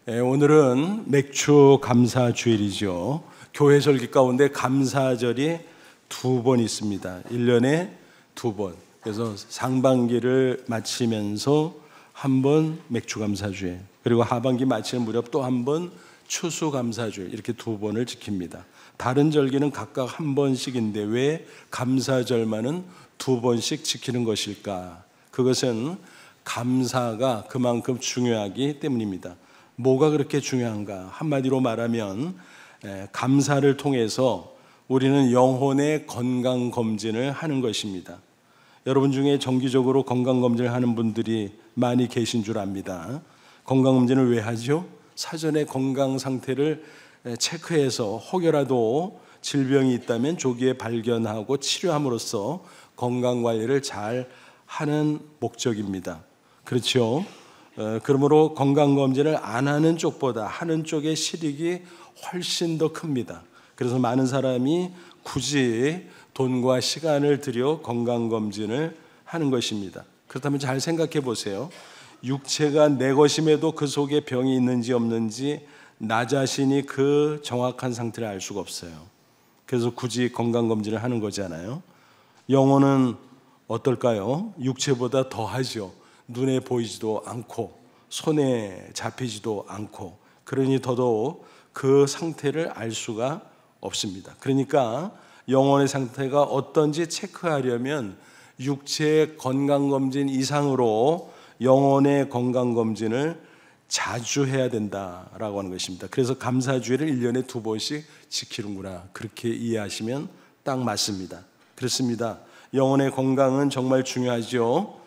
오늘은 맥주 감사 주일이죠. 교회 절기 가운데 감사절이 2번 있습니다. 1년에 2번. 그래서 상반기를 마치면서 한 번 맥주 감사 주일, 그리고 하반기 마치는 무렵 또 한 번 추수 감사 주일, 이렇게 2번을 지킵니다. 다른 절기는 각각 한 번씩인데 왜 감사절만은 2번씩 지키는 것일까? 그것은 감사가 그만큼 중요하기 때문입니다. 뭐가 그렇게 중요한가? 한마디로 말하면 감사를 통해서 우리는 영혼의 건강검진을 하는 것입니다. 여러분 중에 정기적으로 건강검진을 하는 분들이 많이 계신 줄 압니다. 건강검진을 왜 하죠? 사전에 건강 상태를 체크해서 혹여라도 질병이 있다면 조기에 발견하고 치료함으로써 건강관리를 잘 하는 목적입니다. 그렇죠? 그러므로 건강검진을 안 하는 쪽보다 하는 쪽의 실익이 훨씬 더 큽니다. 그래서 많은 사람이 굳이 돈과 시간을 들여 건강검진을 하는 것입니다. 그렇다면 잘 생각해 보세요. 육체가 내 것임에도 그 속에 병이 있는지 없는지 나 자신이 그 정확한 상태를 알 수가 없어요. 그래서 굳이 건강검진을 하는 거잖아요. 영혼은 어떨까요? 육체보다 더하죠. 눈에 보이지도 않고 손에 잡히지도 않고, 그러니 더더욱 그 상태를 알 수가 없습니다. 그러니까 영혼의 상태가 어떤지 체크하려면 육체의 건강검진 이상으로 영혼의 건강검진을 자주 해야 된다라고 하는 것입니다. 그래서 감사주일을 1년에 2번씩 지키는구나, 그렇게 이해하시면 딱 맞습니다. 그렇습니다. 영혼의 건강은 정말 중요하죠.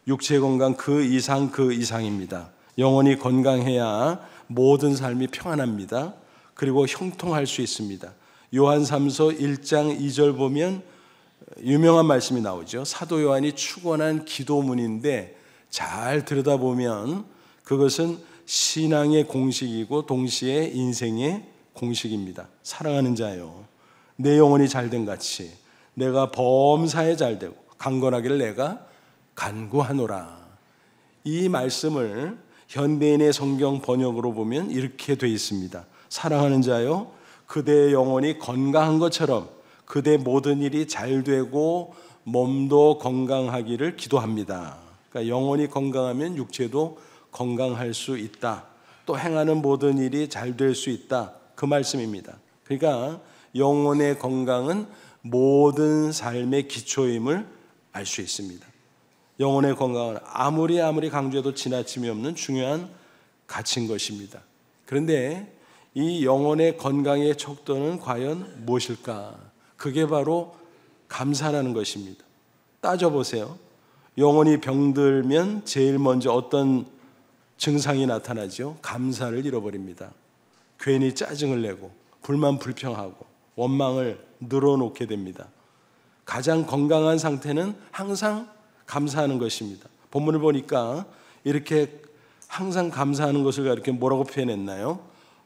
육체의 건강 그 이상입니다. 영혼이 건강해야 모든 삶이 평안합니다. 그리고 형통할 수 있습니다. 요한삼서 1장 2절 보면 유명한 말씀이 나오죠. 사도 요한이 축원한 기도문인데 잘 들여다보면 그것은 신앙의 공식이고 동시에 인생의 공식입니다. 사랑하는 자요, 내 영혼이 잘된 같이 내가 범사에 잘되고 강건하기를 내가 간구하노라. 이 말씀을 현대인의 성경 번역으로 보면 이렇게 되어 있습니다. 사랑하는 자요, 그대의 영혼이 건강한 것처럼 그대 모든 일이 잘되고 몸도 건강하기를 기도합니다. 그러니까 영혼이 건강하면 육체도 건강할 수 있다. 또 행하는 모든 일이 잘 될 수 있다. 그 말씀입니다. 그러니까 영혼의 건강은 모든 삶의 기초임을 알 수 있습니다. 영혼의 건강은 아무리 강조해도 지나침이 없는 중요한 가치인 것입니다. 그런데 이 영혼의 건강의 척도는 과연 무엇일까? 그게 바로 감사라는 것입니다. 따져보세요. 영혼이 병들면 제일 먼저 어떤 증상이 나타나죠? 감사를 잃어버립니다. 괜히 짜증을 내고 불만 불평하고 원망을 늘어놓게 됩니다. 가장 건강한 상태는 항상 감사하는 것입니다. 본문을 보니까 이렇게 항상 감사하는 것을 이렇게 뭐라고 표현했나요?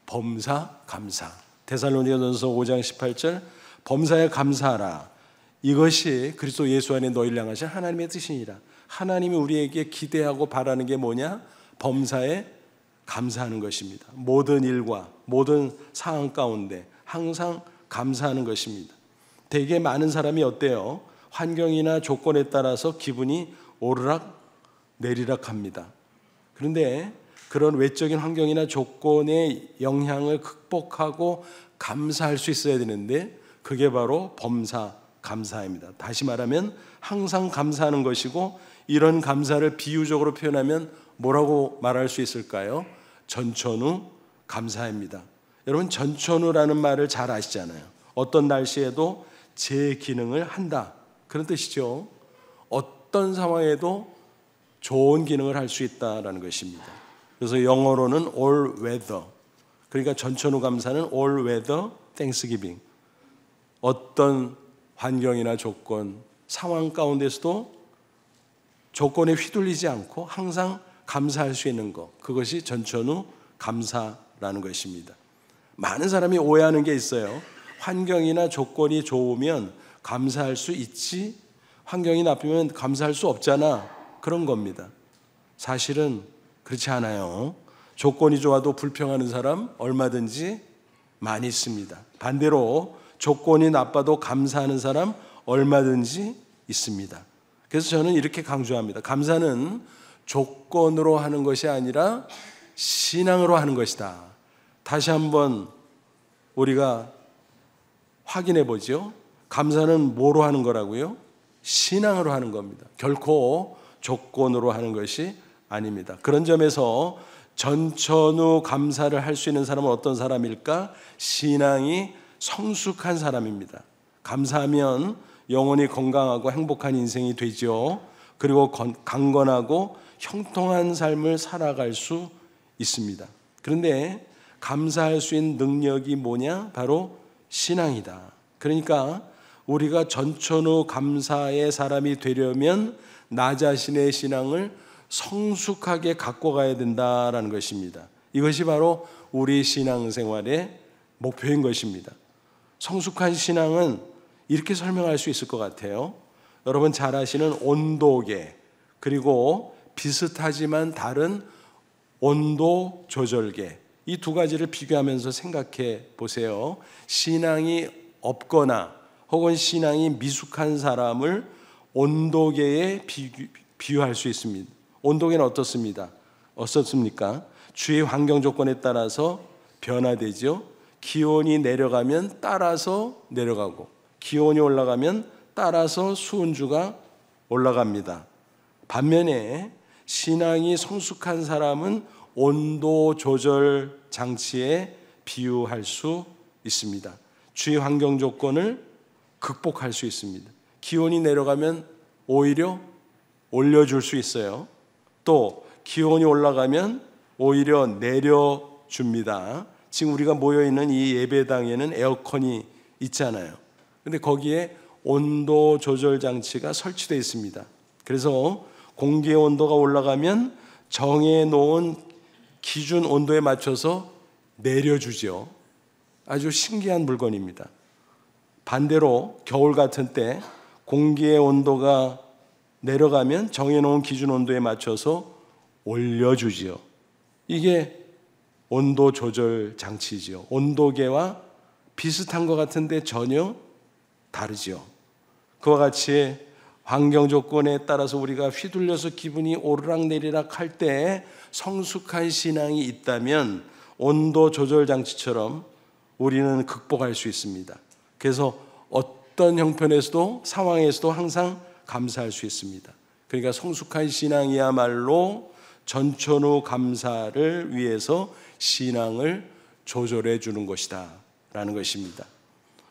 범사 감사. 데살로니가전서 5장 18절 범사에 감사하라. 이것이 그리스도 예수 안에 너희를 향하신 하나님의 뜻이니라. 하나님이 우리에게 기대하고 바라는 게 뭐냐? 범사에 감사하는 것입니다. 모든 일과 모든 상황 가운데 항상 감사하는 것입니다. 되게 많은 사람이 어때요? 환경이나 조건에 따라서 기분이 오르락 내리락 합니다. 그런데 그런 외적인 환경이나 조건의 영향을 극복하고 감사할 수 있어야 되는데 그게 바로 범사 감사입니다. 다시 말하면 항상 감사하는 것이고, 이런 감사를 비유적으로 표현하면 뭐라고 말할 수 있을까요? 전천후 감사입니다. 여러분, 전천후라는 말을 잘 아시잖아요. 어떤 날씨에도 제 기능을 한다, 그런 뜻이죠. 어떤 상황에도 좋은 기능을 할 수 있다라는 것입니다. 그래서 영어로는 all weather, 그러니까 전천후 감사는 all weather thanksgiving. 어떤 환경이나 조건, 상황 가운데서도 조건에 휘둘리지 않고 항상 감사할 수 있는 것, 그것이 전천후 감사라는 것입니다. 많은 사람이 오해하는 게 있어요. 환경이나 조건이 좋으면 감사할 수 있지, 환경이 나쁘면 감사할 수 없잖아, 그런 겁니다. 사실은 그렇지 않아요. 조건이 좋아도 불평하는 사람 얼마든지 많이 있습니다. 반대로 조건이 나빠도 감사하는 사람 얼마든지 있습니다. 그래서 저는 이렇게 강조합니다. 감사는 조건으로 하는 것이 아니라 신앙으로 하는 것이다. 다시 한번 우리가 확인해 보죠. 감사는 뭐로 하는 거라고요? 신앙으로 하는 겁니다. 결코 조건으로 하는 것이 아닙니다. 그런 점에서 전천후 감사를 할 수 있는 사람은 어떤 사람일까? 신앙이 성숙한 사람입니다. 감사하면 영혼이 건강하고 행복한 인생이 되죠. 그리고 강건하고 형통한 삶을 살아갈 수 있습니다. 그런데 감사할 수 있는 능력이 뭐냐? 바로 신앙이다. 그러니까 우리가 전천후 감사의 사람이 되려면 나 자신의 신앙을 성숙하게 갖고 가야 된다라는 것입니다. 이것이 바로 우리 신앙생활의 목표인 것입니다. 성숙한 신앙은 이렇게 설명할 수 있을 것 같아요. 여러분 잘 아시는 온도계, 그리고 비슷하지만 다른 온도 조절계, 이 두 가지를 비교하면서 생각해 보세요. 신앙이 없거나 혹은 신앙이 미숙한 사람을 온도계에 비유할 수 있습니다. 온도계는 어떻습니까? 주위 환경 조건에 따라서 변화되죠. 기온이 내려가면 따라서 내려가고, 기온이 올라가면 따라서 수온주가 올라갑니다. 반면에 신앙이 성숙한 사람은 온도 조절 장치에 비유할 수 있습니다. 주위 환경 조건을 극복할 수 있습니다. 기온이 내려가면 오히려 올려줄 수 있어요. 또 기온이 올라가면 오히려 내려줍니다. 지금 우리가 모여있는 이 예배당에는 에어컨이 있잖아요. 근데 거기에 온도 조절 장치가 설치되어 있습니다. 그래서 공기의 온도가 올라가면 정해놓은 기준 온도에 맞춰서 내려주죠. 아주 신기한 물건입니다. 반대로 겨울 같은 때 공기의 온도가 내려가면 정해놓은 기준 온도에 맞춰서 올려주지요. 이게 온도 조절 장치지요. 온도계와 비슷한 것 같은데 전혀 다르지요. 그와 같이 환경 조건에 따라서 우리가 휘둘려서 기분이 오르락내리락 할 때 성숙한 신앙이 있다면 온도 조절 장치처럼 우리는 극복할 수 있습니다. 그래서 어떤 형편에서도 상황에서도 항상 감사할 수 있습니다. 그러니까 성숙한 신앙이야말로 전천후 감사를 위해서 신앙을 조절해 주는 것이다 라는 것입니다.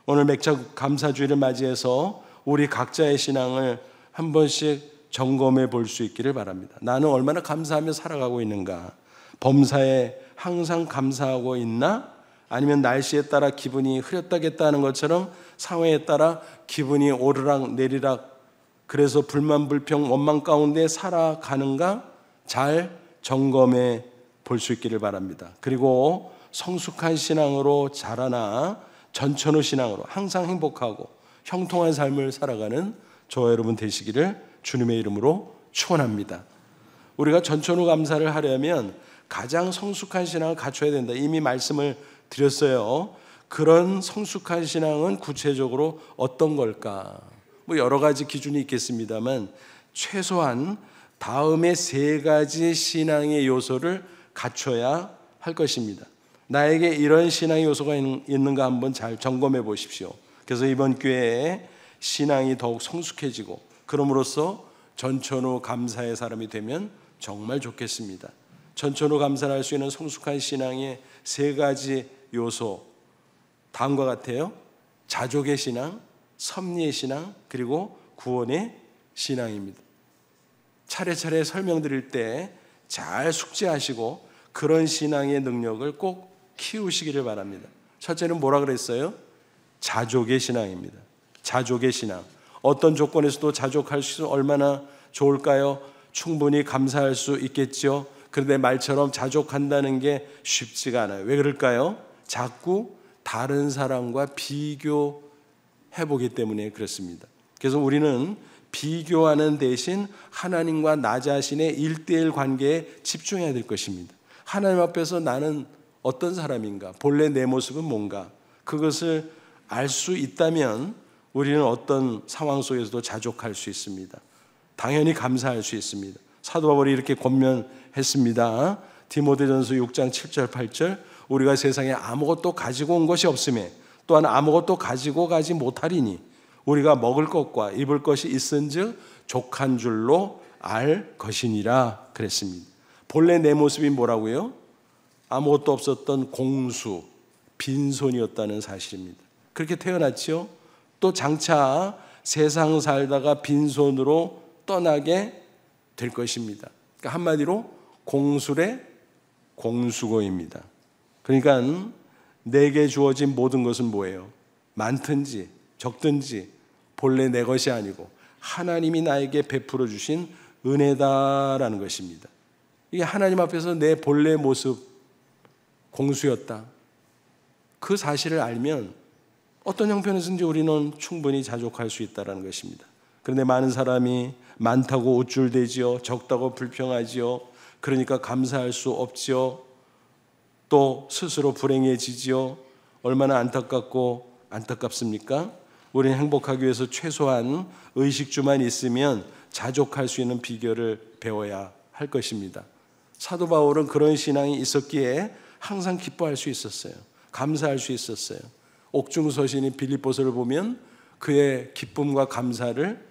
오늘 맥자 감사주의를 맞이해서 우리 각자의 신앙을 한 번씩 점검해 볼 수 있기를 바랍니다. 나는 얼마나 감사하며 살아가고 있는가? 범사에 항상 감사하고 있나? 아니면 날씨에 따라 기분이 흐렸다겠다 하는 것처럼 상황에 따라 기분이 오르락 내리락, 그래서 불만 불평 원망 가운데 살아가는가? 잘 점검해 볼 수 있기를 바랍니다. 그리고 성숙한 신앙으로 자라나 전천후 신앙으로 항상 행복하고 형통한 삶을 살아가는 저와 여러분 되시기를 주님의 이름으로 축원합니다. 우리가 전천후 감사를 하려면 가장 성숙한 신앙을 갖춰야 된다. 이미 말씀을 드렸어요. 그런 성숙한 신앙은 구체적으로 어떤 걸까? 여러 가지 기준이 있겠습니다만 최소한 다음에 세 가지 신앙의 요소를 갖춰야 할 것입니다. 나에게 이런 신앙의 요소가 있는가 한번 잘 점검해 보십시오. 그래서 이번 기회에 신앙이 더욱 성숙해지고 그럼으로써 전천후 감사의 사람이 되면 정말 좋겠습니다. 전천후 감사를 할 수 있는 성숙한 신앙의 세 가지 요소, 다음과 같아요. 자족의 신앙, 섭리의 신앙, 그리고 구원의 신앙입니다. 차례차례 설명드릴 때 잘 숙지하시고 그런 신앙의 능력을 꼭 키우시기를 바랍니다. 첫째는 뭐라 그랬어요? 자족의 신앙입니다. 자족의 신앙. 어떤 조건에서도 자족할 수 얼마나 좋을까요? 충분히 감사할 수 있겠죠. 그런데 말처럼 자족한다는 게 쉽지가 않아요. 왜 그럴까요? 자꾸 다른 사람과 비교해보기 때문에 그렇습니다. 그래서 우리는 비교하는 대신 하나님과 나 자신의 1:1 관계에 집중해야 될 것입니다. 하나님 앞에서 나는 어떤 사람인가, 본래 내 모습은 뭔가, 그것을 알 수 있다면 우리는 어떤 상황 속에서도 자족할 수 있습니다. 당연히 감사할 수 있습니다. 사도 바울이 이렇게 권면했습니다. 디모데전서 6장 7절 8절, 우리가 세상에 아무것도 가지고 온 것이 없음에 또한 아무것도 가지고 가지 못하리니 우리가 먹을 것과 입을 것이 있은즉 족한 줄로 알 것이니라 그랬습니다. 본래 내 모습이 뭐라고요? 아무것도 없었던 공수, 빈손이었다는 사실입니다. 그렇게 태어났죠. 또 장차 세상 살다가 빈손으로 떠나게 될 것입니다. 그러니까 한마디로 공술의 공수고입니다. 그러니까 내게 주어진 모든 것은 뭐예요? 많든지 적든지 본래 내 것이 아니고 하나님이 나에게 베풀어 주신 은혜다라는 것입니다. 이게 하나님 앞에서 내 본래 모습 공수였다. 그 사실을 알면 어떤 형편에서든지 우리는 충분히 자족할 수 있다는 것입니다. 그런데 많은 사람이 많다고 우쭐대지요, 적다고 불평하지요. 그러니까 감사할 수 없지요. 또 스스로 불행해지지요. 얼마나 안타깝고 안타깝습니까? 우리는 행복하기 위해서 최소한 의식주만 있으면 자족할 수 있는 비결을 배워야 할 것입니다. 사도 바울은 그런 신앙이 있었기에 항상 기뻐할 수 있었어요. 감사할 수 있었어요. 옥중서신인 빌립보서를 보면 그의 기쁨과 감사를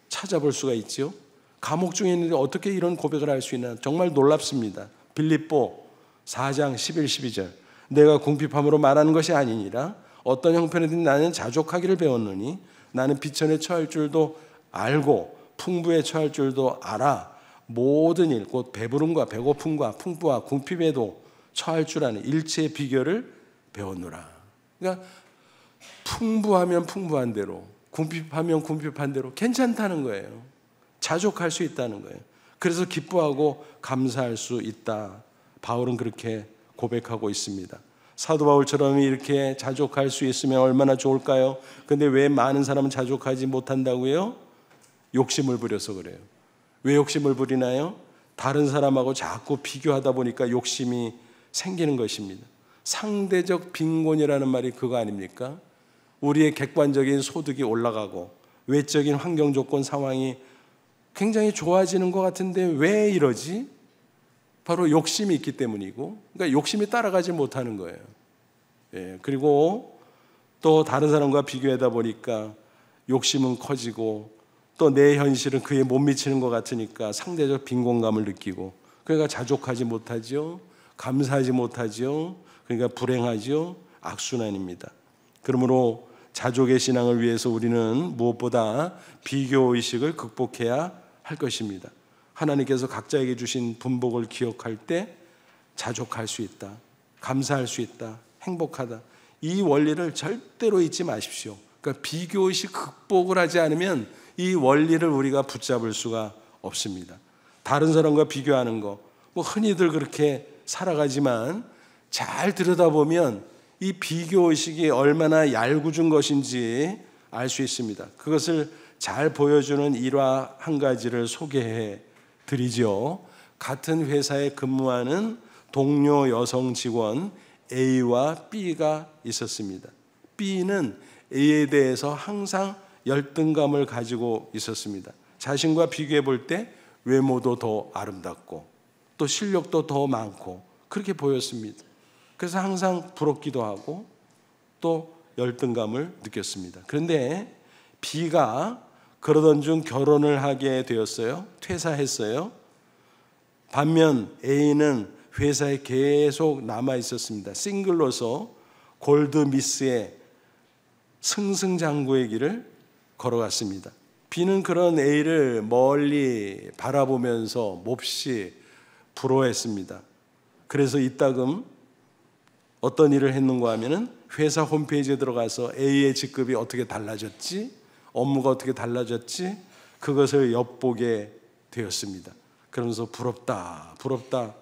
찾아볼 수가 있죠. 감옥 중에 있는데 어떻게 이런 고백을 할 수 있나 정말 놀랍습니다. 빌립보 4장 11, 12절, 내가 궁핍함으로 말하는 것이 아니니라 어떤 형편이든 나는 자족하기를 배웠느니 나는 비천에 처할 줄도 알고 풍부에 처할 줄도 알아 모든 일 곧 배부름과 배고픔과 풍부와 궁핍에도 처할 줄 아는 일체의 비결을 배웠노라. 그러니까 풍부하면 풍부한 대로, 궁핍하면 궁핍한 대로 괜찮다는 거예요. 자족할 수 있다는 거예요. 그래서 기뻐하고 감사할 수 있다. 바울은 그렇게 고백하고 있습니다. 사도 바울처럼 이렇게 자족할 수 있으면 얼마나 좋을까요? 근데 왜 많은 사람은 자족하지 못한다고요? 욕심을 부려서 그래요. 왜 욕심을 부리나요? 다른 사람하고 자꾸 비교하다 보니까 욕심이 생기는 것입니다. 상대적 빈곤이라는 말이 그거 아닙니까? 우리의 객관적인 소득이 올라가고 외적인 환경 조건 상황이 굉장히 좋아지는 것 같은데 왜 이러지? 바로 욕심이 있기 때문이고, 그러니까 욕심이 따라가지 못하는 거예요. 예, 그리고 또 다른 사람과 비교하다 보니까 욕심은 커지고 또 내 현실은 그에 못 미치는 것 같으니까 상대적 빈곤감을 느끼고, 그러니까 자족하지 못하죠. 감사하지 못하죠. 그러니까 불행하죠. 악순환입니다. 그러므로 자족의 신앙을 위해서 우리는 무엇보다 비교의식을 극복해야 할 것입니다. 하나님께서 각자에게 주신 분복을 기억할 때 자족할 수 있다, 감사할 수 있다, 행복하다. 이 원리를 절대로 잊지 마십시오. 그러니까 비교의식 극복을 하지 않으면 이 원리를 우리가 붙잡을 수가 없습니다. 다른 사람과 비교하는 거, 뭐 흔히들 그렇게 살아가지만 잘 들여다보면 이 비교의식이 얼마나 얄궂은 것인지 알 수 있습니다. 그것을 잘 보여주는 일화 한 가지를 소개해 드리죠. 같은 회사에 근무하는 동료 여성 직원 A와 B가 있었습니다. B는 A에 대해서 항상 열등감을 가지고 있었습니다. 자신과 비교해 볼 때 외모도 더 아름답고 또 실력도 더 많고 그렇게 보였습니다. 그래서 항상 부럽기도 하고 또 열등감을 느꼈습니다. 그런데 B가 그러던 중 결혼을 하게 되었어요. 퇴사했어요. 반면 A는 회사에 계속 남아 있었습니다. 싱글로서 골드미스의 승승장구의 길을 걸어갔습니다. B는 그런 A를 멀리 바라보면서 몹시 부러워했습니다. 그래서 이따금 어떤 일을 했는가 하면은 회사 홈페이지에 들어가서 A의 직급이 어떻게 달라졌지? 업무가 어떻게 달라졌지? 그것을 엿보게 되었습니다. 그러면서 부럽다, 부럽다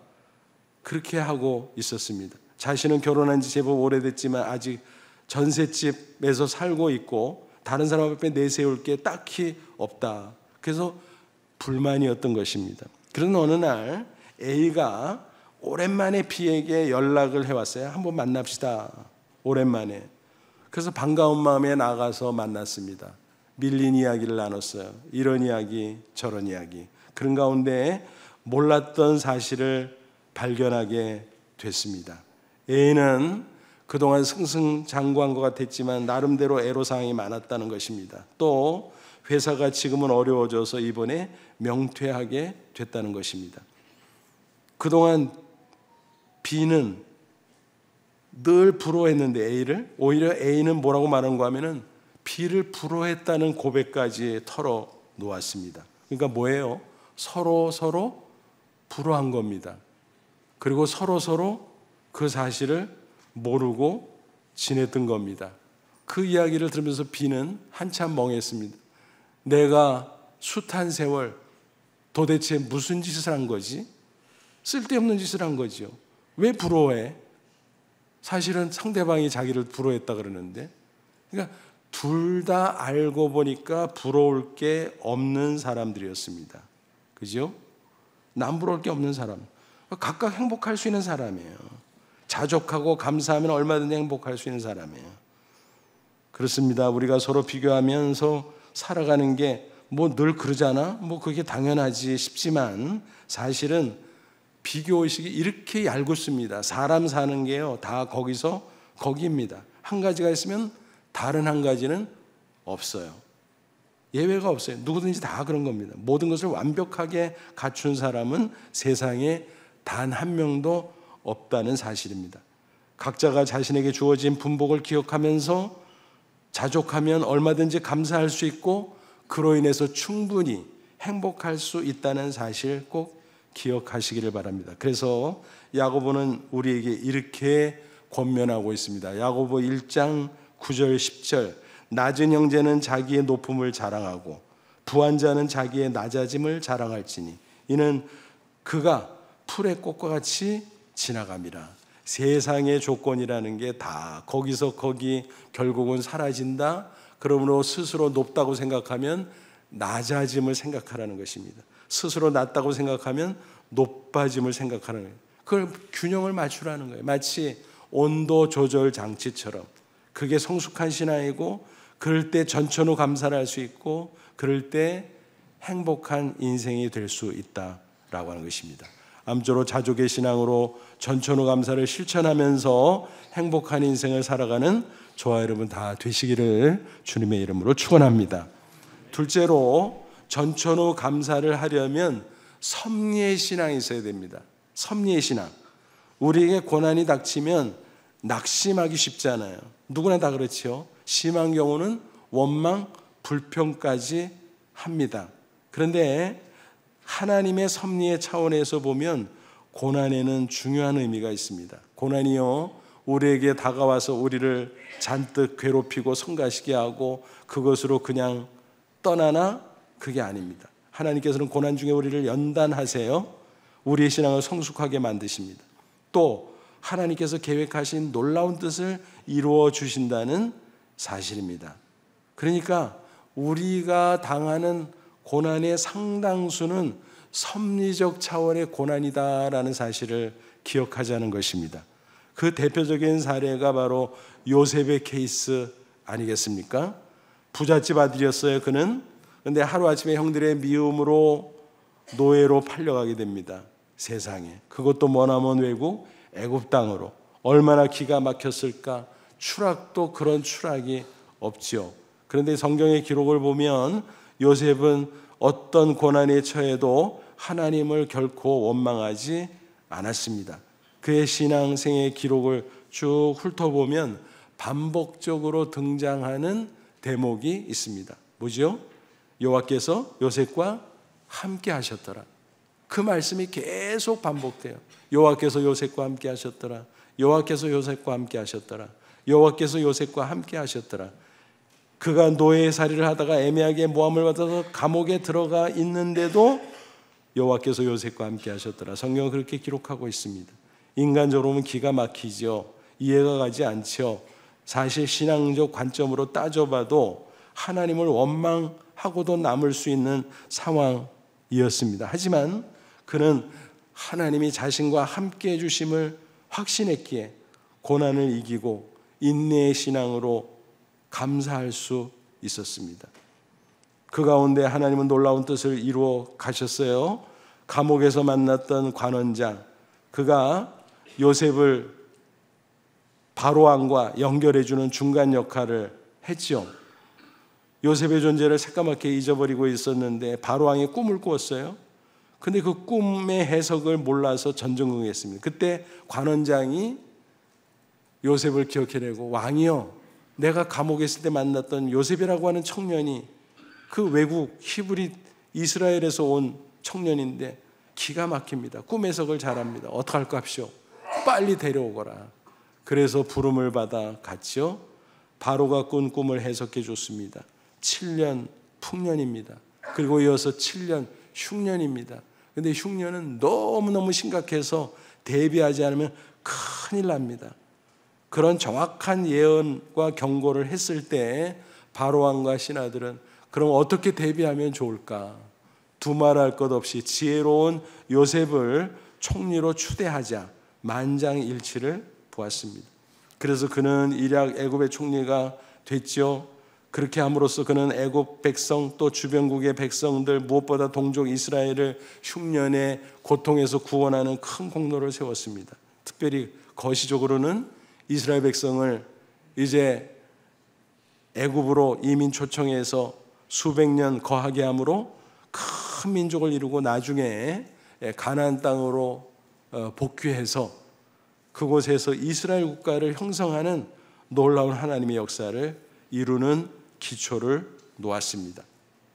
그렇게 하고 있었습니다. 자신은 결혼한 지 제법 오래됐지만 아직 전셋집에서 살고 있고 다른 사람 앞에 내세울 게 딱히 없다. 그래서 불만이었던 것입니다. 그런 어느 날 A가 오랜만에 비에게 연락을 해왔어요. 한번 만납시다. 오랜만에. 그래서 반가운 마음에 나가서 만났습니다. 밀린 이야기를 나눴어요. 이런 이야기 저런 이야기. 그런 가운데 몰랐던 사실을 발견하게 됐습니다. A는 그동안 승승장구한 것 같았지만 나름대로 애로사항이 많았다는 것입니다. 또 회사가 지금은 어려워져서 이번에 명퇴하게 됐다는 것입니다. 그동안 B는 늘 부러워했는데 A를, 오히려 A는 뭐라고 말한가 하면은 B를 부러워했다는 고백까지 털어놓았습니다. 그러니까 뭐예요? 서로 부러워한 겁니다. 그리고 서로 그 사실을 모르고 지냈던 겁니다. 그 이야기를 들으면서 B는 한참 멍했습니다. 내가 숱한 세월 도대체 무슨 짓을 한 거지? 쓸데없는 짓을 한 거지요. 왜 부러워해? 사실은 상대방이 자기를 부러워했다 그러는데, 그러니까 둘 다 알고 보니까 부러울 게 없는 사람들이었습니다. 그죠? 남 부러울 게 없는 사람. 각각 행복할 수 있는 사람이에요. 자족하고 감사하면 얼마든지 행복할 수 있는 사람이에요. 그렇습니다. 우리가 서로 비교하면서 살아가는 게 뭐 늘 그러잖아? 뭐 그게 당연하지 싶지만 사실은 비교의식이 이렇게 얇습니다. 사람 사는 게요, 다 거기서 거기입니다. 한 가지가 있으면 다른 한 가지는 없어요. 예외가 없어요. 누구든지 다 그런 겁니다. 모든 것을 완벽하게 갖춘 사람은 세상에 단 한 명도 없다는 사실입니다. 각자가 자신에게 주어진 분복을 기억하면서 자족하면 얼마든지 감사할 수 있고 그로 인해서 충분히 행복할 수 있다는 사실 꼭 기억하시기를 바랍니다. 그래서 야고보는 우리에게 이렇게 권면하고 있습니다. 야고보 1장 9절 10절 낮은 형제는 자기의 높음을 자랑하고 부한 자는 자기의 낮아짐을 자랑할지니 이는 그가 풀의 꽃과 같이 지나갑니다. 세상의 조건이라는 게 다 거기서 거기 결국은 사라진다. 그러므로 스스로 높다고 생각하면 낮아짐을 생각하라는 것입니다. 스스로 낮다고 생각하면 높아짐을 생각하는 거예요. 그걸 균형을 맞추라는 거예요. 마치 온도 조절 장치처럼. 그게 성숙한 신앙이고 그럴 때 전천후 감사를 할 수 있고 그럴 때 행복한 인생이 될 수 있다라고 하는 것입니다. 아무쪼록 자족의 신앙으로 전천후 감사를 실천하면서 행복한 인생을 살아가는 저와 여러분 다 되시기를 주님의 이름으로 축원합니다. 둘째로 전천후 감사를 하려면 섭리의 신앙이 있어야 됩니다. 섭리의 신앙. 우리에게 고난이 닥치면 낙심하기 쉽잖아요. 누구나 다 그렇죠. 심한 경우는 원망, 불평까지 합니다. 그런데 하나님의 섭리의 차원에서 보면 고난에는 중요한 의미가 있습니다. 고난이요, 우리에게 다가와서 우리를 잔뜩 괴롭히고 성가시게 하고 그것으로 그냥 떠나나? 그게 아닙니다. 하나님께서는 고난 중에 우리를 연단하세요. 우리의 신앙을 성숙하게 만드십니다. 또 하나님께서 계획하신 놀라운 뜻을 이루어 주신다는 사실입니다. 그러니까 우리가 당하는 고난의 상당수는 섭리적 차원의 고난이다라는 사실을 기억하자는 것입니다. 그 대표적인 사례가 바로 요셉의 케이스 아니겠습니까? 부잣집 아들이었어요, 그는. 그런데 하루아침에 형들의 미움으로 노예로 팔려가게 됩니다. 세상에. 그것도 머나먼 외국 애굽 땅으로. 얼마나 기가 막혔을까. 추락도 그런 추락이 없죠. 그런데 성경의 기록을 보면 요셉은 어떤 고난에 처해도 하나님을 결코 원망하지 않았습니다. 그의 신앙생의 기록을 쭉 훑어보면 반복적으로 등장하는 대목이 있습니다. 뭐죠? 여호와께서 요셉과 함께 하셨더라. 그 말씀이 계속 반복돼요. 여호와께서 요셉과 함께 하셨더라. 여호와께서 요셉과 함께 하셨더라. 여호와께서 요셉과 함께 하셨더라. 그가 노예살이를 하다가 애매하게 모함을 받아서 감옥에 들어가 있는데도 여호와께서 요셉과 함께 하셨더라. 성경은 그렇게 기록하고 있습니다. 인간적으로 보면 기가 막히죠. 이해가 가지 않죠. 사실 신앙적 관점으로 따져봐도 하나님을 원망하고도 남을 수 있는 상황이었습니다. 하지만 그는 하나님이 자신과 함께 해주심을 확신했기에 고난을 이기고 인내의 신앙으로 감사할 수 있었습니다. 그 가운데 하나님은 놀라운 뜻을 이루어 가셨어요. 감옥에서 만났던 관원장, 그가 요셉을 바로왕과 연결해주는 중간 역할을 했죠. 요셉의 존재를 새까맣게 잊어버리고 있었는데 바로왕이 꿈을 꾸었어요. 근데 그 꿈의 해석을 몰라서 전전긍긍했습니다. 그때 관원장이 요셉을 기억해내고, 왕이여, 내가 감옥에 있을 때 만났던 요셉이라고 하는 청년이 그 외국 히브리 이스라엘에서 온 청년인데 기가 막힙니다. 꿈 해석을 잘합니다. 어떡할까 합시오. 빨리 데려오거라. 그래서 부름을 받아 갔죠. 바로가 꾼 꿈을 해석해 줬습니다. 7년 풍년입니다. 그리고 이어서 7년 흉년입니다. 근데 흉년은 너무너무 심각해서 대비하지 않으면 큰일 납니다. 그런 정확한 예언과 경고를 했을 때 바로왕과 신하들은 그럼 어떻게 대비하면 좋을까? 두말할 것 없이 지혜로운 요셉을 총리로 추대하자 만장일치를 보았습니다. 그래서 그는 일약 애굽의 총리가 됐죠. 그렇게 함으로써 그는 애굽 백성 또 주변국의 백성들, 무엇보다 동족 이스라엘을 흉년의 고통에서 구원하는 큰 공로를 세웠습니다. 특별히 거시적으로는 이스라엘 백성을 이제 애굽으로 이민 초청해서 수백 년 거하게 함으로 큰 민족을 이루고 나중에 가나안 땅으로 복귀해서 그곳에서 이스라엘 국가를 형성하는 놀라운 하나님의 역사를 이루는 기초를 놓았습니다.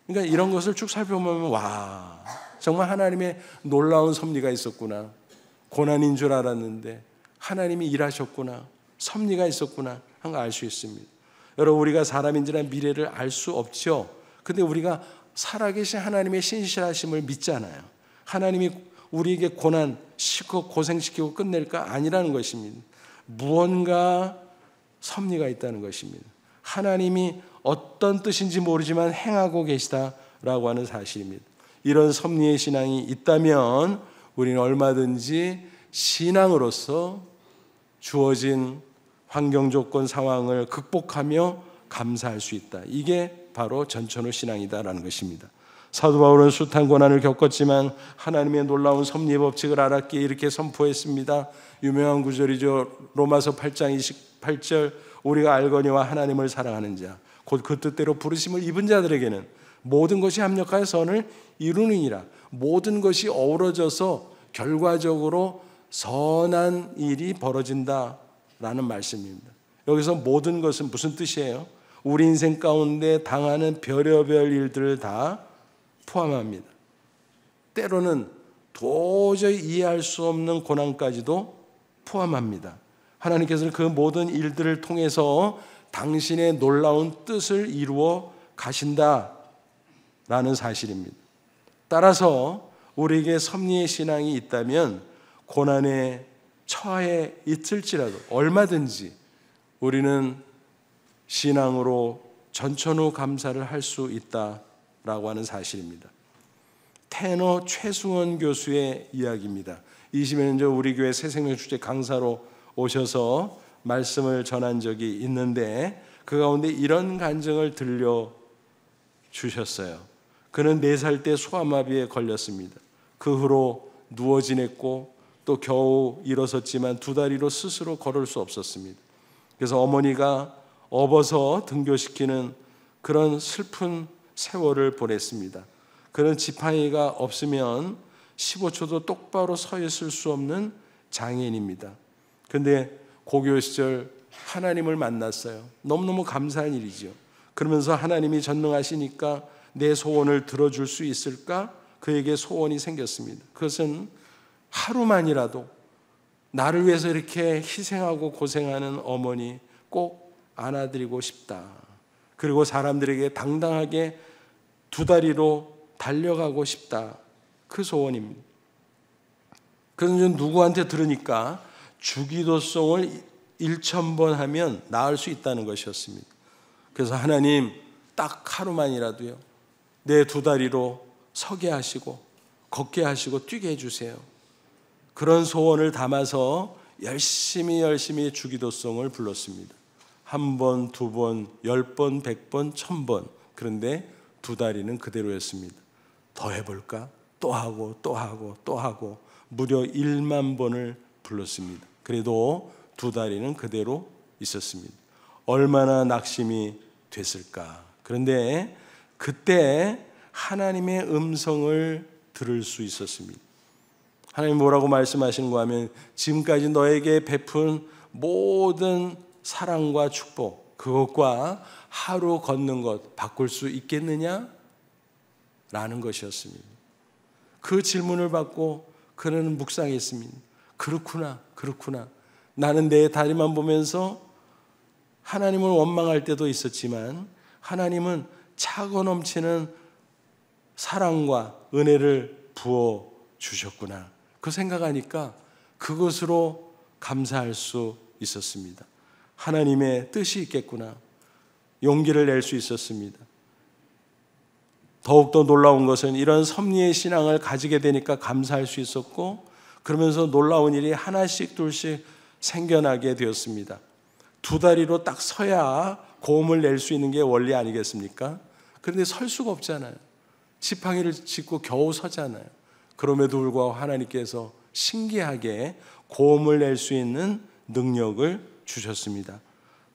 그러니까 이런 것을 쭉 살펴보면 와, 정말 하나님의 놀라운 섭리가 있었구나. 고난인 줄 알았는데 하나님이 일하셨구나. 섭리가 있었구나 하는 걸 알 수 있습니다. 여러분, 우리가 사람인지라 미래를 알 수 없죠. 근데 우리가 살아계신 하나님의 신실하심을 믿잖아요. 하나님이 우리에게 고난 시키고 고생시키고 끝낼까? 아니라는 것입니다. 무언가 섭리가 있다는 것입니다. 하나님이 어떤 뜻인지 모르지만 행하고 계시다라고 하는 사실입니다. 이런 섭리의 신앙이 있다면 우리는 얼마든지 신앙으로서 주어진 환경 조건 상황을 극복하며 감사할 수 있다. 이게 바로 전천후 신앙이다라는 것입니다. 사도 바울은 숱한 고난을 겪었지만 하나님의 놀라운 섭리의 법칙을 알았기에 이렇게 선포했습니다. 유명한 구절이죠. 로마서 8장 28절, 우리가 알거니와 하나님을 사랑하는 자 곧 그 뜻대로 부르심을 입은 자들에게는 모든 것이 합력하여 선을 이루느니라. 모든 것이 어우러져서 결과적으로 선한 일이 벌어진다라는 말씀입니다. 여기서 모든 것은 무슨 뜻이에요? 우리 인생 가운데 당하는 별의별 일들을 다 포함합니다. 때로는 도저히 이해할 수 없는 고난까지도 포함합니다. 하나님께서는 그 모든 일들을 통해서 당신의 놀라운 뜻을 이루어 가신다라는 사실입니다. 따라서 우리에게 섭리의 신앙이 있다면 고난에 처해 있을지라도 얼마든지 우리는 신앙으로 전천후 감사를 할 수 있다라고 하는 사실입니다. 테너 최승원 교수의 이야기입니다. 20년 전 우리 교회 새생명 축제 강사로 오셔서 말씀을 전한 적이 있는데 그 가운데 이런 간증을 들려주셨어요. 그는 4살 때 소아마비에 걸렸습니다. 그 후로 누워 지냈고 또 겨우 일어섰지만 두 다리로 스스로 걸을 수 없었습니다. 그래서 어머니가 업어서 등교시키는 그런 슬픈 세월을 보냈습니다. 그는 지팡이가 없으면 15초도 똑바로 서 있을 수 없는 장애인입니다. 그런데 고교 시절 하나님을 만났어요. 너무너무 감사한 일이죠. 그러면서 하나님이 전능하시니까 내 소원을 들어줄 수 있을까? 그에게 소원이 생겼습니다. 그것은 하루만이라도 나를 위해서 이렇게 희생하고 고생하는 어머니 꼭 안아드리고 싶다. 그리고 사람들에게 당당하게 두 다리로 달려가고 싶다. 그 소원입니다. 그래서 누구한테 들으니까 주기도송을 1000번 하면 나을 수 있다는 것이었습니다. 그래서 하나님 딱 하루만이라도요 내 두 다리로 서게 하시고 걷게 하시고 뛰게 해주세요. 그런 소원을 담아서 열심히 주기도송을 불렀습니다. 1번, 2번, 10번, 100번, 1000번. 그런데 2다리는 그대로였습니다. 더 해볼까? 또 하고 무려 1만 번을 불렀습니다. 그래도 2다리는 그대로 있었습니다. 얼마나 낙심이 됐을까? 그런데 그때 하나님의 음성을 들을 수 있었습니다. 하나님 뭐라고 말씀하시는가 하면, 지금까지 너에게 베푼 모든 사랑과 축복, 그것과 하루 걷는 것 바꿀 수 있겠느냐? 라는 것이었습니다. 그 질문을 받고 그는 묵상했습니다. 그렇구나. 나는 내 다리만 보면서 하나님을 원망할 때도 있었지만 하나님은 차고 넘치는 사랑과 은혜를 부어 주셨구나. 그 생각하니까 그것으로 감사할 수 있었습니다. 하나님의 뜻이 있겠구나. 용기를 낼 수 있었습니다. 더욱더 놀라운 것은 이런 섭리의 신앙을 가지게 되니까 감사할 수 있었고, 그러면서 놀라운 일이 하나씩 둘씩 생겨나게 되었습니다. 2다리로 딱 서야 고음을 낼 수 있는 게 원리 아니겠습니까? 그런데 설 수가 없잖아요. 지팡이를 짚고 겨우 서잖아요. 그럼에도 불구하고 하나님께서 신기하게 고음을 낼 수 있는 능력을 주셨습니다.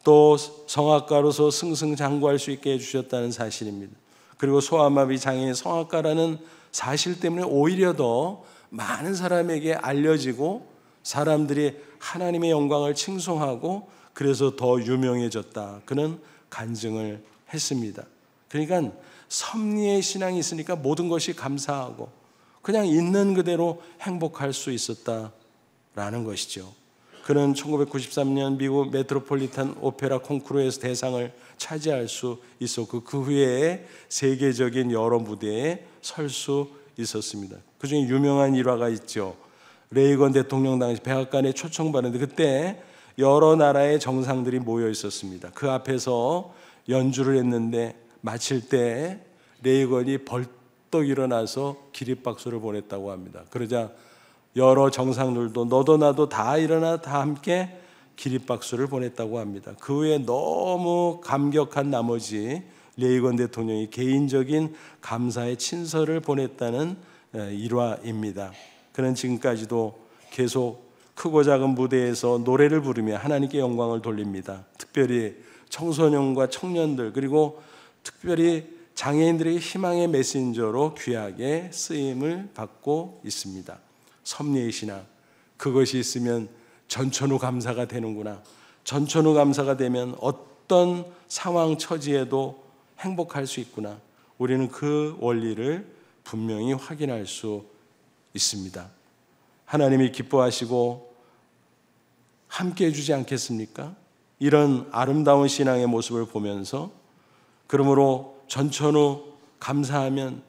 또 성악가로서 승승장구할 수 있게 해주셨다는 사실입니다. 그리고 소아마비 장애인 성악가라는 사실 때문에 오히려 더 많은 사람에게 알려지고 사람들이 하나님의 영광을 칭송하고 그래서 더 유명해졌다. 그는 간증을 했습니다. 그러니까 섭리의 신앙이 있으니까 모든 것이 감사하고 그냥 있는 그대로 행복할 수 있었다라는 것이죠. 그는 1993년 미국 메트로폴리탄 오페라 콩쿠르에서 대상을 차지할 수 있었고 그 후에 세계적인 여러 무대에 설 수 있었습니다. 그중에 유명한 일화가 있죠. 레이건 대통령 당시 백악관에 초청받았는데 그때 여러 나라의 정상들이 모여 있었습니다. 그 앞에서 연주를 했는데 마칠 때 레이건이 벌떡 일어나서 기립박수를 보냈다고 합니다. 그러자 여러 정상들도 너도 나도 다 일어나 다 함께 기립박수를 보냈다고 합니다. 그 후에 너무 감격한 나머지 레이건 대통령이 개인적인 감사의 친서를 보냈다는 일화입니다. 그는 지금까지도 계속 크고 작은 무대에서 노래를 부르며 하나님께 영광을 돌립니다. 특별히 청소년과 청년들 그리고 특별히 장애인들에게 희망의 메신저로 귀하게 쓰임을 받고 있습니다. 섭리의 신앙, 그것이 있으면 전천후 감사가 되는구나. 전천후 감사가 되면 어떤 상황 처지에도 행복할 수 있구나. 우리는 그 원리를 분명히 확인할 수 있습니다. 하나님이 기뻐하시고 함께 해주지 않겠습니까? 이런 아름다운 신앙의 모습을 보면서 그러므로 전천후 감사하면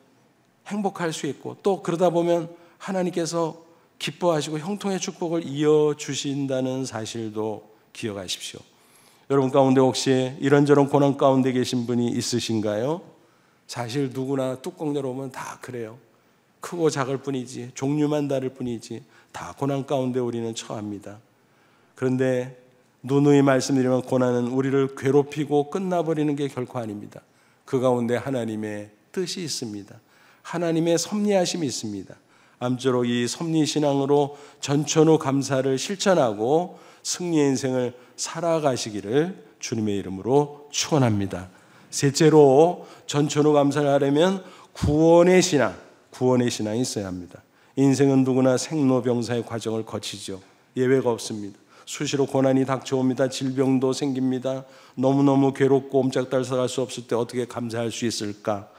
행복할 수 있고 또 그러다 보면 하나님께서 기뻐하시고 형통의 축복을 이어주신다는 사실도 기억하십시오. 여러분 가운데 혹시 이런저런 고난 가운데 계신 분이 있으신가요? 사실 누구나 뚜껑 열어보면 다 그래요. 크고 작을 뿐이지 종류만 다를 뿐이지 다 고난 가운데 우리는 처합니다. 그런데 누누이 말씀드리면 고난은 우리를 괴롭히고 끝나버리는 게 결코 아닙니다. 그 가운데 하나님의 뜻이 있습니다. 하나님의 섭리하심이 있습니다. 아무쪼록 이 섭리신앙으로 전천후 감사를 실천하고 승리의 인생을 살아가시기를 주님의 이름으로 축원합니다. 셋째로 전천후 감사를 하려면 구원의 신앙이 있어야 합니다. 인생은 누구나 생로병사의 과정을 거치죠. 예외가 없습니다. 수시로 고난이 닥쳐옵니다. 질병도 생깁니다. 너무너무 괴롭고 옴짝달싹할 수 없을 때 어떻게 감사할 수 있을까?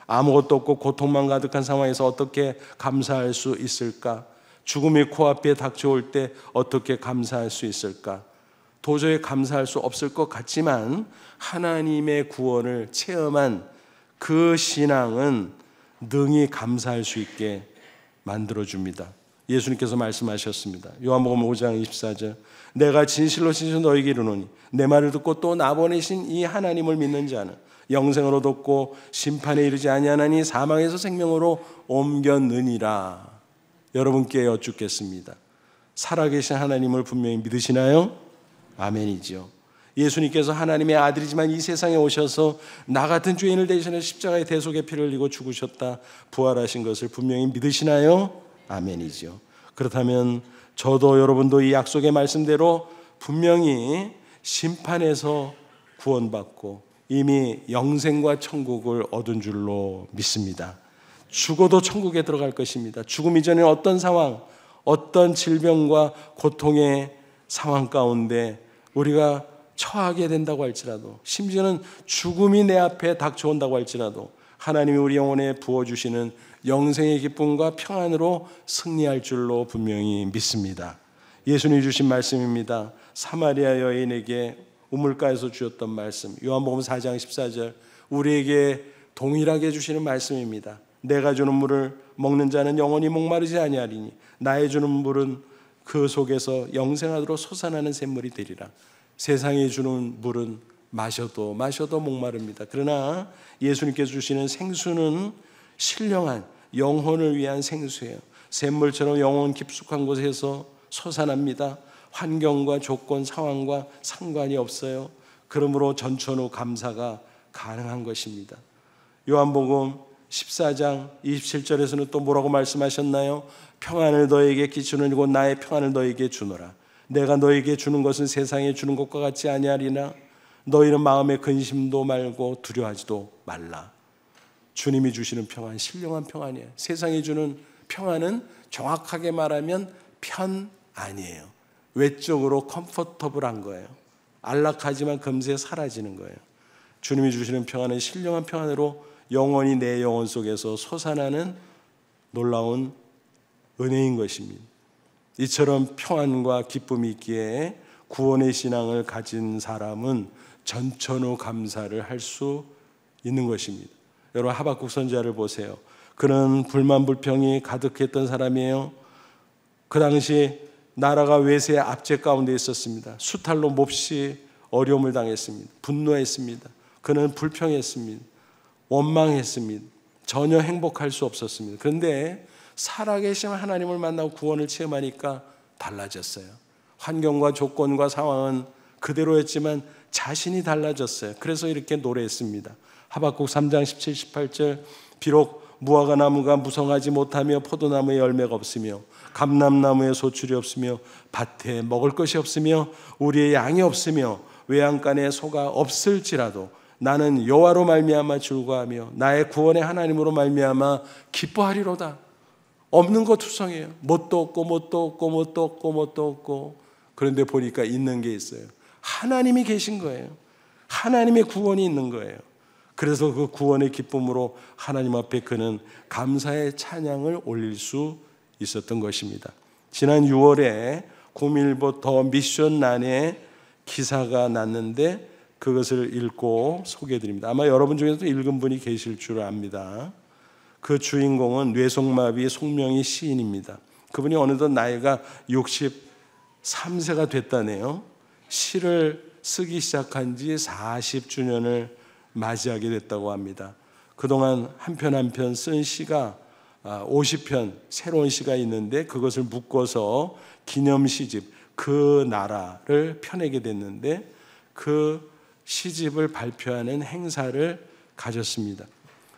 아무것도 없고 고통만 가득한 상황에서 어떻게 감사할 수 있을까? 죽음이 코앞에 닥쳐올 때 어떻게 감사할 수 있을까? 도저히 감사할 수 없을 것 같지만 하나님의 구원을 체험한 그 신앙은 능히 감사할 수 있게 만들어줍니다. 예수님께서 말씀하셨습니다. 요한복음 5장 24절 내가 진실로 너희에게 이르노니 내 말을 듣고 또 나보내신 이 하나님을 믿는 자는 영생을 얻었고 심판에 이르지 아니하나니 사망에서 생명으로 옮겼느니라. 여러분께 여쭙겠습니다. 살아계신 하나님을 분명히 믿으시나요? 아멘이죠. 예수님께서 하나님의 아들이지만 이 세상에 오셔서 나 같은 죄인을 대신해 십자가의 대속의 피를 흘리고 죽으셨다, 부활하신 것을 분명히 믿으시나요? 아멘이죠. 그렇다면 저도 여러분도 이 약속의 말씀대로 분명히 심판에서 구원받고 이미 영생과 천국을 얻은 줄로 믿습니다. 죽어도 천국에 들어갈 것입니다. 죽음 이전에 어떤 상황, 어떤 질병과 고통의 상황 가운데 우리가 처하게 된다고 할지라도, 심지어는 죽음이 내 앞에 닥쳐온다고 할지라도 하나님이 우리 영혼에 부어주시는 영생의 기쁨과 평안으로 승리할 줄로 분명히 믿습니다. 예수님이 주신 말씀입니다. 사마리아 여인에게 우물가에서 주셨던 말씀, 요한복음 4장 14절, 우리에게 동일하게 주시는 말씀입니다. 내가 주는 물을 먹는 자는 영원히 목마르지 아니하리니 나의 주는 물은 그 속에서 영생하도록 솟아나는 샘물이 되리라. 세상에 주는 물은 마셔도 목마릅니다. 그러나 예수님께서 주시는 생수는 신령한 영혼을 위한 생수예요. 샘물처럼 영혼 깊숙한 곳에서 솟아납니다. 환경과 조건, 상황과 상관이 없어요. 그러므로 전천후 감사가 가능한 것입니다. 요한복음 14장 27절에서는 또 뭐라고 말씀하셨나요? 평안을 너에게 끼치는 이고 나의 평안을 너에게 주노라. 내가 너에게 주는 것은 세상에 주는 것과 같지 아니하리나 너희는 마음에 근심도 말고 두려워하지도 말라. 주님이 주시는 평안, 신령한 평안이에요. 세상에 주는 평안은 정확하게 말하면 편안이에요. 외적으로 컴포터블한 거예요. 안락하지만 금세 사라지는 거예요. 주님이 주시는 평안은 신령한 평안으로 영원히 내 영혼 속에서 솟아나는 놀라운 은혜인 것입니다. 이처럼 평안과 기쁨이 있기에 구원의 신앙을 가진 사람은 전천후 감사를 할 수 있는 것입니다. 여러분 하박국 선지자를 보세요. 그는 불만 불평이 가득했던 사람이에요. 그 당시 나라가 외세의 압제 가운데 있었습니다. 수탈로 몹시 어려움을 당했습니다. 분노했습니다. 그는 불평했습니다. 원망했습니다. 전혀 행복할 수 없었습니다. 그런데 살아계신 하나님을 만나고 구원을 체험하니까 달라졌어요. 환경과 조건과 상황은 그대로였지만 자신이 달라졌어요. 그래서 이렇게 노래했습니다. 하박국 3장 17, 18절 비록 무화과 나무가 무성하지 못하며 포도나무에 열매가 없으며 감람나무에 소출이 없으며 밭에 먹을 것이 없으며 우리의 양이 없으며 외양간에 소가 없을지라도 나는 여호와로 말미암아 즐거워하며 나의 구원의 하나님으로 말미암아 기뻐하리로다. 없는 거 투성해요. 뭣도 없고 그런데 보니까 있는 게 있어요. 하나님이 계신 거예요. 하나님의 구원이 있는 거예요. 그래서 그 구원의 기쁨으로 하나님 앞에 그는 감사의 찬양을 올릴 수 있었던 것입니다. 지난 6월에 구밀보 더 미션란에 기사가 났는데 그것을 읽고 소개해드립니다. 아마 여러분 중에서도 읽은 분이 계실 줄 압니다. 그 주인공은 뇌성마비 송명희 시인입니다. 그분이 어느덧 나이가 63세가 됐다네요. 시를 쓰기 시작한 지 40주년을 맞이하게 됐다고 합니다. 그동안 한 편 한 편 쓴 시가 50편 새로운 시가 있는데 그것을 묶어서 기념시집 그 나라를 펴내게 됐는데 그 시집을 발표하는 행사를 가졌습니다.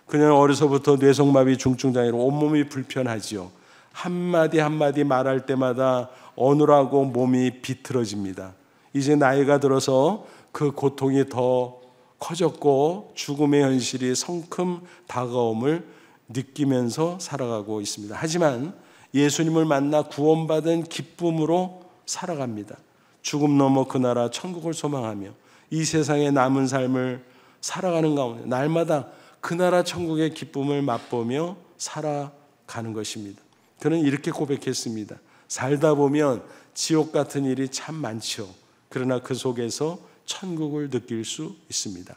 그녀는 어려서부터 뇌성마비 중증장애로 온몸이 불편하지요. 한마디 한마디 말할 때마다 어눌하고 몸이 비틀어집니다. 이제 나이가 들어서 그 고통이 더 커졌고 죽음의 현실이 성큼 다가옴을 느끼면서 살아가고 있습니다. 하지만 예수님을 만나 구원받은 기쁨으로 살아갑니다. 죽음 넘어 그 나라 천국을 소망하며 이 세상의 남은 삶을 살아가는 가운데 날마다 그 나라 천국의 기쁨을 맛보며 살아가는 것입니다. 그는 이렇게 고백했습니다. 살다 보면 지옥 같은 일이 참 많죠. 그러나 그 속에서 천국을 느낄 수 있습니다.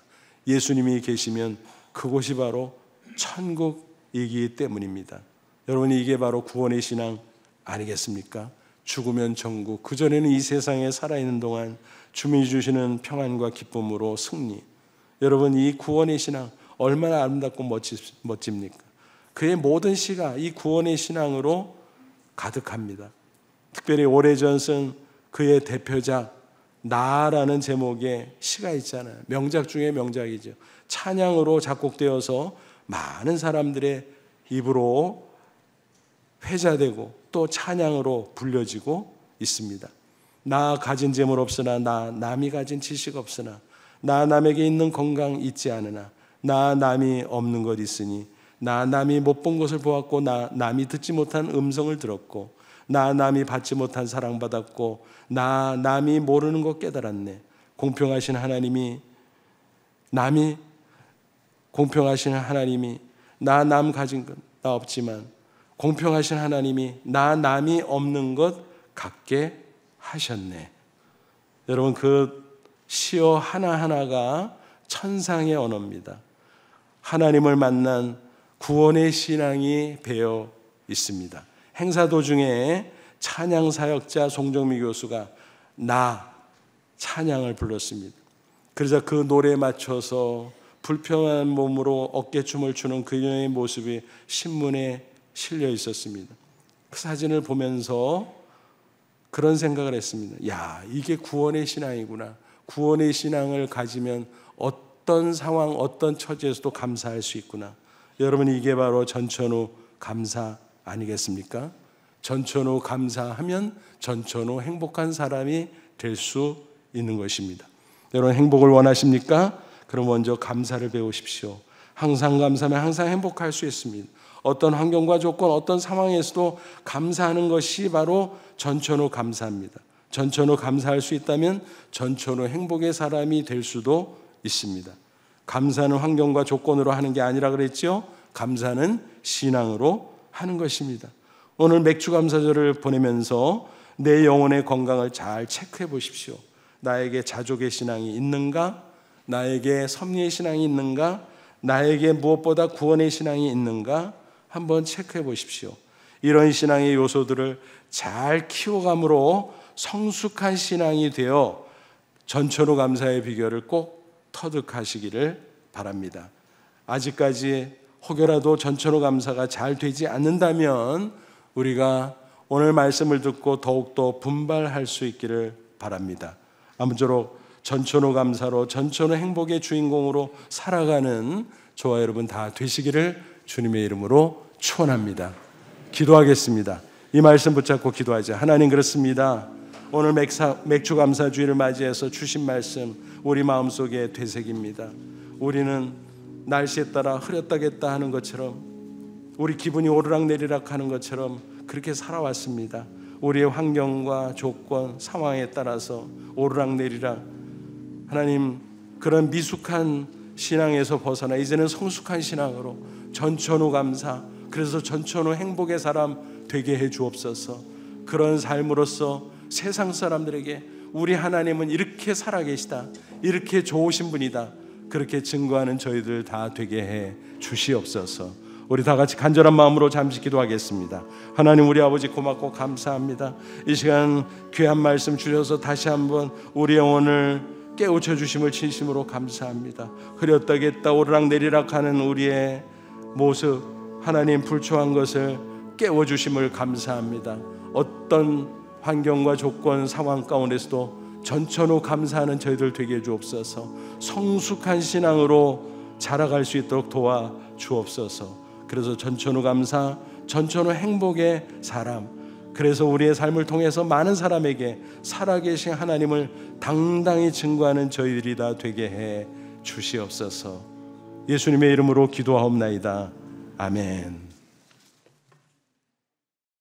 예수님이 계시면 그곳이 바로 천국이기 때문입니다. 여러분 이게 바로 구원의 신앙 아니겠습니까? 죽으면 천국, 그전에는 이 세상에 살아있는 동안 주님이 주시는 평안과 기쁨으로 승리. 여러분 이 구원의 신앙 얼마나 아름답고 멋집니까? 그의 모든 시가 이 구원의 신앙으로 가득합니다. 특별히 오래전 쓴 그의 대표작 나라는 제목의 시가 있잖아요. 명작 중에 명작이죠. 찬양으로 작곡되어서 많은 사람들의 입으로 회자되고 또 찬양으로 불려지고 있습니다. 나 가진 재물 없으나 나 남이 가진 지식 없으나 나 남에게 있는 건강 있지 않으나 나 남이 없는 것 있으니 나 남이 못 본 것을 보았고 나 남이 듣지 못한 음성을 들었고 나 남이 받지 못한 사랑받았고 나 남이 모르는 것 깨달았네. 공평하신 하나님이 나 남 가진 것 나 없지만 공평하신 하나님이 나 남이 없는 것 갖게 하셨네. 여러분, 그 시어 하나하나가 천상의 언어입니다. 하나님을 만난 구원의 신앙이 배어 있습니다. 행사 도중에 찬양 사역자 송정미 교수가 나 찬양을 불렀습니다. 그래서 그 노래에 맞춰서 불편한 몸으로 어깨춤을 추는 그녀의 모습이 신문에 실려 있었습니다. 그 사진을 보면서 그런 생각을 했습니다. 야, 이게 구원의 신앙이구나. 구원의 신앙을 가지면 어떤 상황, 어떤 처지에서도 감사할 수 있구나. 여러분, 이게 바로 전천후 감사 아니겠습니까? 전천후 감사하면 전천후 행복한 사람이 될 수 있는 것입니다. 여러분, 행복을 원하십니까? 그럼 먼저 감사를 배우십시오. 항상 감사하면 항상 행복할 수 있습니다. 어떤 환경과 조건, 어떤 상황에서도 감사하는 것이 바로 전천후 감사입니다. 전천후 감사할 수 있다면 전천후 행복의 사람이 될 수도 있습니다. 감사는 환경과 조건으로 하는 게 아니라 그랬죠. 감사는 신앙으로 하는 것입니다. 오늘 맥주감사절을 보내면서 내 영혼의 건강을 잘 체크해 보십시오. 나에게 자족의 신앙이 있는가? 나에게 섭리의 신앙이 있는가? 나에게 무엇보다 구원의 신앙이 있는가? 한번 체크해 보십시오. 이런 신앙의 요소들을 잘 키워감으로 성숙한 신앙이 되어 전천후 감사의 비결을 꼭 터득하시기를 바랍니다. 아직까지 혹여라도 전천후 감사가 잘 되지 않는다면 우리가 오늘 말씀을 듣고 더욱더 분발할 수 있기를 바랍니다. 아무쪼록 전천후 감사로 전천후 행복의 주인공으로 살아가는 저와 여러분 다 되시기를 주님의 이름으로 축원합니다. 기도하겠습니다. 이 말씀 붙잡고 기도하자. 하나님, 그렇습니다. 오늘 맥주 감사주의를 맞이해서 주신 말씀 우리 마음속에 되새깁니다. 우리는 날씨에 따라 흐렸다겠다 하는 것처럼, 우리 기분이 오르락내리락 하는 것처럼 그렇게 살아왔습니다. 우리의 환경과 조건, 상황에 따라서 오르락내리락, 하나님, 그런 미숙한 신앙에서 벗어나 이제는 성숙한 신앙으로 전천후 감사, 그래서 전천후 행복의 사람 되게 해 주옵소서. 그런 삶으로서 세상 사람들에게 우리 하나님은 이렇게 살아계시다, 이렇게 좋으신 분이다, 그렇게 증거하는 저희들 다 되게 해 주시옵소서. 우리 다 같이 간절한 마음으로 잠시 기도하겠습니다. 하나님, 우리 아버지 고맙고 감사합니다. 이 시간 귀한 말씀 주셔서 다시 한번 우리 영혼을 깨우쳐 주심을 진심으로 감사합니다. 흐렸다겠다 오르락내리락 하는 우리의 모습, 하나님 불초한 것을 깨워주심을 감사합니다. 어떤 환경과 조건, 상황 가운데서도 전천후 감사하는 저희들 되게 해 주옵소서. 성숙한 신앙으로 자라갈 수 있도록 도와 주옵소서. 그래서 전천후 감사, 전천후 행복의 사람, 그래서 우리의 삶을 통해서 많은 사람에게 살아계신 하나님을 당당히 증거하는 저희들이 다 되게 해 주시옵소서. 예수님의 이름으로 기도하옵나이다. 아멘.